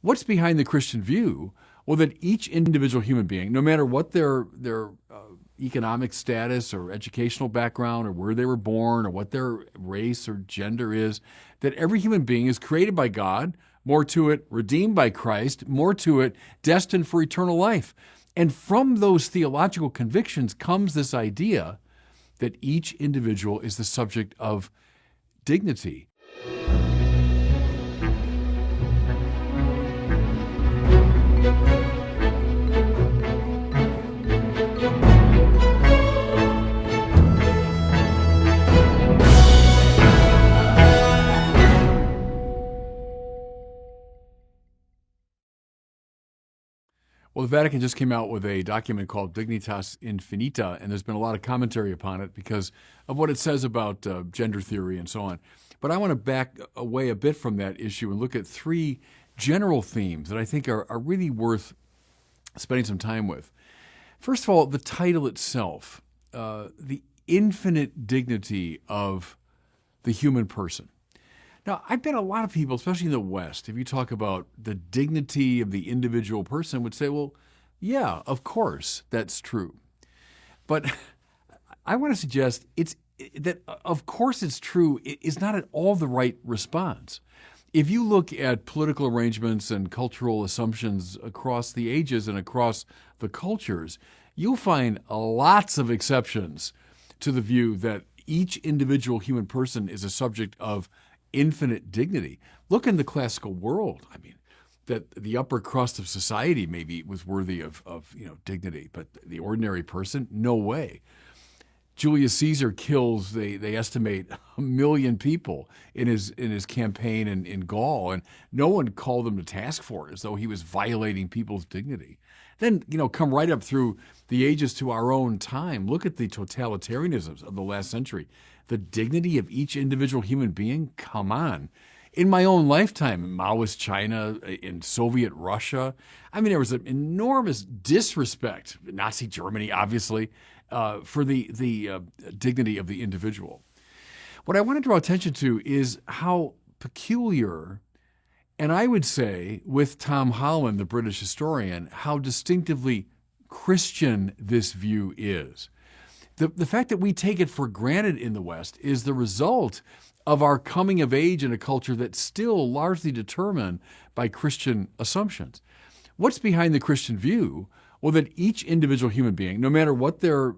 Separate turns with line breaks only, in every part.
What's behind the Christian view? Well, that each individual human being, no matter what their economic status or educational background or where they were born or what their race or gender is, that every human being is created by God, more to it, redeemed by Christ, more to it, destined for eternal life. And from those theological convictions comes this idea that each individual is the subject of dignity. Well, the Vatican just came out with a document called Dignitas Infinita, and there's been a lot of commentary upon it because of what it says about gender theory and so on. But I want to back away a bit from that issue and look at three general themes that I think are really worth spending some time with. First of all, the title itself, the infinite dignity of the human person. Now, I bet a lot of people, especially in the West, if you talk about the dignity of the individual person, would say, well, yeah, of course, that's true. But I want to suggest that of course it's true is not at all the right response. If you look at political arrangements and cultural assumptions across the ages and across the cultures, you'll find lots of exceptions to the view that each individual human person is a subject of infinite dignity. Look in the classical world. I mean, that the upper crust of society maybe was worthy of dignity, but the ordinary person, no way. Julius Caesar kills, they estimate, 1 million people in his campaign in Gaul, and no one called him to task for it as though he was violating people's dignity. Then, come right up through the ages to our own time. Look at the totalitarianisms of the last century. The dignity of each individual human being? Come on. In my own lifetime, in Maoist China, in Soviet Russia, I mean, there was an enormous disrespect, Nazi Germany, obviously, for the dignity of the individual. What I want to draw attention to is how peculiar, and I would say, with Tom Holland, the British historian, how distinctively Christian this view is. The fact that we take it for granted in the West is the result of our coming of age in a culture that's still largely determined by Christian assumptions. What's behind the Christian view? Well, that each individual human being, no matter what their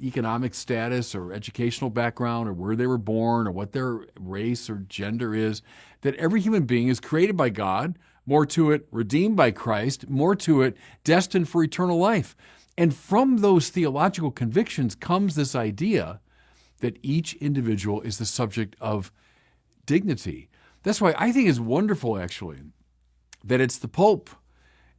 economic status or educational background or where they were born or what their race or gender is, that every human being is created by God, more to it, redeemed by Christ, more to it, destined for eternal life. And from those theological convictions comes this idea that each individual is the subject of dignity. That's why I think it's wonderful, actually, that it's the Pope.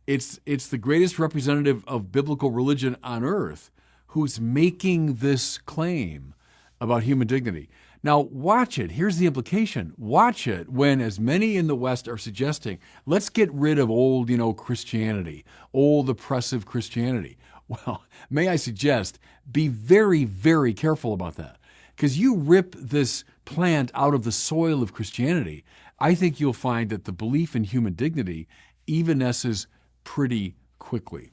It's the greatest representative of biblical religion on earth who's making this claim about human dignity. Now, watch it. Here's the implication. Watch it when as many in the West are suggesting, let's get rid of old, Christianity, old oppressive Christianity. Well, may I suggest, be very, very careful about that. Because you rip this plant out of the soil of Christianity, I think you'll find that the belief in human dignity evanesces pretty quickly.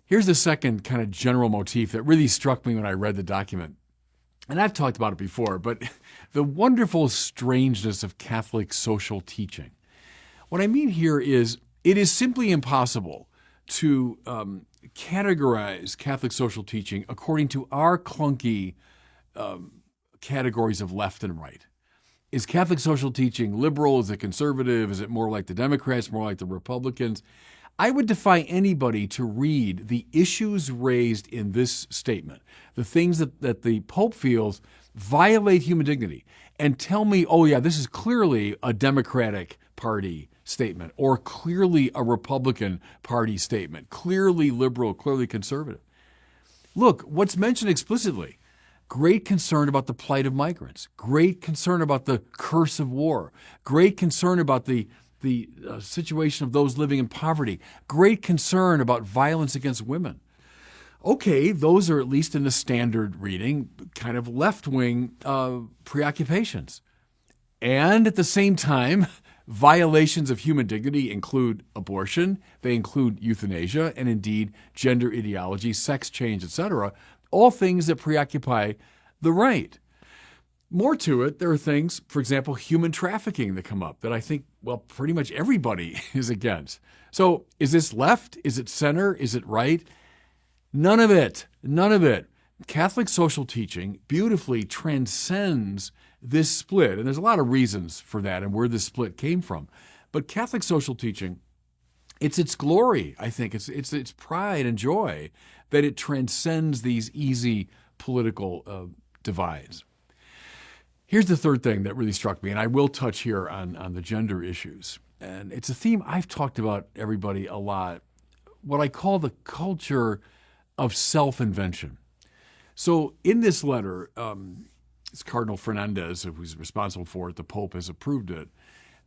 Here's the second kind of general motif that really struck me when I read the document. And I've talked about it before, but the wonderful strangeness of Catholic social teaching. What I mean here is it is simply impossible to categorize Catholic social teaching according to our clunky categories of left and right. Is Catholic social teaching liberal? Is it conservative? Is it more like the Democrats, more like the Republicans? I would defy anybody to read the issues raised in this statement, the things that the Pope feels violate human dignity, and tell me, oh yeah, this is clearly a Democratic Party statement, or clearly a Republican Party statement, clearly liberal, clearly conservative. Look, what's mentioned explicitly: great concern about the plight of migrants, great concern about the curse of war, great concern about the situation of those living in poverty, great concern about violence against women. Okay, those are, at least in the standard reading, kind of left-wing preoccupations. And at the same time, Violations of human dignity include abortion, they include euthanasia, and indeed gender ideology, sex change, etc., all things that preoccupy the right. More to it, there are things, for example, human trafficking that come up that I think, well, pretty much everybody is against. So is this left? Is it center? Is it right? None of it. None of it. Catholic social teaching beautifully transcends this split. And there's a lot of reasons for that and where this split came from. But Catholic social teaching, it's its glory, I think. It's its pride and joy that it transcends these easy political divides. Here's the third thing that really struck me, and I will touch here on the gender issues. And it's a theme I've talked about, everybody, a lot, what I call the culture of self-invention. So in this letter, it's Cardinal Fernandez, who's responsible for it, the Pope has approved it.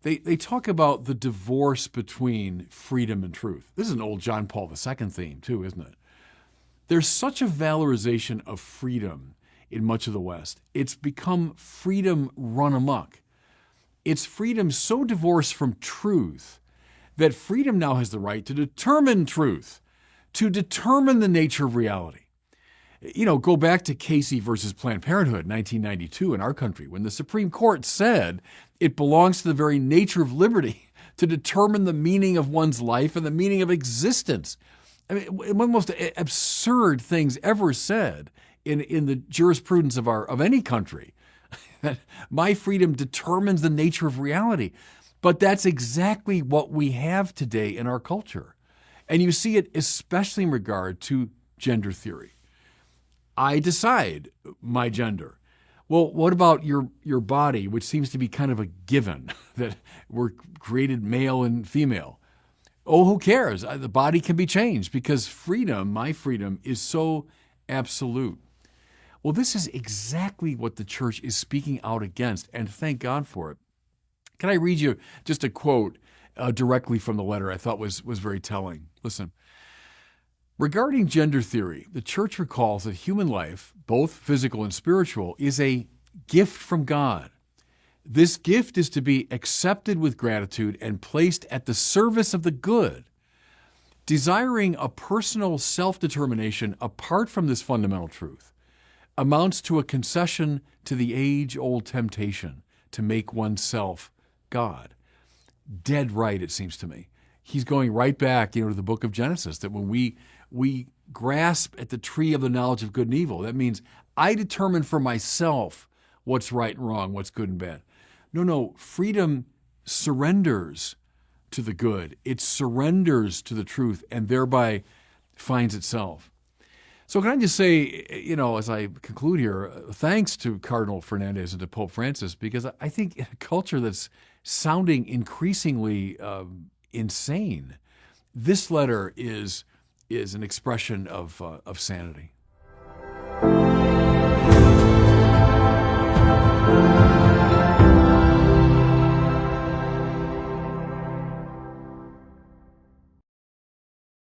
They talk about the divorce between freedom and truth. This is an old John Paul II theme too, isn't it? There's such a valorization of freedom in much of the West. It's become freedom run amok. It's freedom so divorced from truth that freedom now has the right to determine truth, to determine the nature of reality. You know, go back to Casey versus Planned Parenthood, 1992 in our country, when the Supreme Court said it belongs to the very nature of liberty to determine the meaning of one's life and the meaning of existence. I mean, one of the most absurd things ever said in the jurisprudence of any country, that my freedom determines the nature of reality. But that's exactly what we have today in our culture. And you see it especially in regard to gender theory. I decide my gender. Well, what about your body, which seems to be kind of a given, that we're created male and female? Oh, who cares? The body can be changed because freedom, my freedom, is so absolute. Well, this is exactly what the church is speaking out against, and thank God for it. Can I read you just a quote directly from the letter I thought was very telling? Listen. Regarding gender theory, the church recalls that human life, both physical and spiritual, is a gift from God. This gift is to be accepted with gratitude and placed at the service of the good. Desiring a personal self-determination apart from this fundamental truth amounts to a concession to the age-old temptation to make oneself God. Dead right, it seems to me. He's going right back, to the book of Genesis, that when we grasp at the tree of the knowledge of good and evil, that means I determine for myself what's right and wrong, what's good and bad. No, freedom surrenders to the good. It surrenders to the truth and thereby finds itself. So can I just say, as I conclude here, thanks to Cardinal Fernandez and to Pope Francis, because I think in a culture that's sounding increasingly insane, this letter is an expression of sanity.